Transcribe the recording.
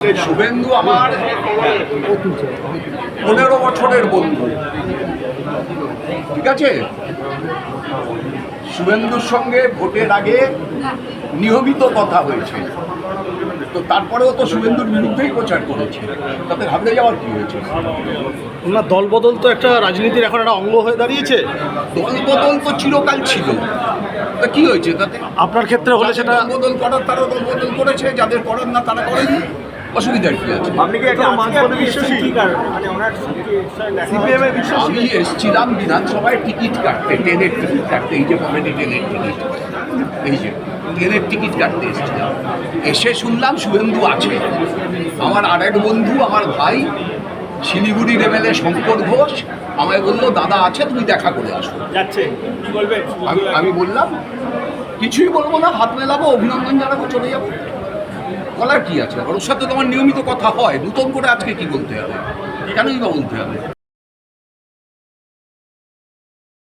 শুভেন্দু আমার 15 বছরের বন্ধু, ঠিক আছে। শুভেন্দুর সঙ্গে ভোটের আগে নিয়মিত কথা হয়েছে, তো তারপরেও তো শুভেন্দুর বিরুদ্ধেই প্রচার করেছে, তাতে ঘাবড়ে যাওয়ার কি হয়েছে? না, দলবদল তো একটা রাজনীতির এখন একটা অঙ্গ হয়ে দাঁড়িয়েছে। দলবদল তো চিরকাল ছিল, তা কি হয়েছে তাতে? আপনার ক্ষেত্রে হলে সেটা দলবদল করার তারা দলবদল করেছে, যাদের করার না তারা করেনি, অসুবিধার কি আছে? আপনি কি একটা মাঝপথে বিশ্বাসী? সিপিএম এর বিশ্বাসী? আমি এসেছিলাম বিধানসভায় টিকিট কাটতে, ট্রেনের টিকিট কাটতে, এই যে কমেডি ট্রেনের টিকিট, এই যে ট্রেনের টিকিট কাটতে এসেছিলাম। এসে শুনলাম শুভেন্দু আছে। আমার আরেক বন্ধু, আমার ভাই শিলিগুড়ি রেমেলে শঙ্কর ঘোষ আমায় বললো, দাদা আছে, তুমি দেখা করে আসো। আমি বললাম কিছুই বলবো না, হাত মেলাবো, অভিনন্দন জানাবো, চলে যাবো। বলার কি আছে? ওর সাথে তোমার নিয়মিত কথা হয়, নতুন করে আজকে কি বলতে হবে? কেনই বা বলতে হবে?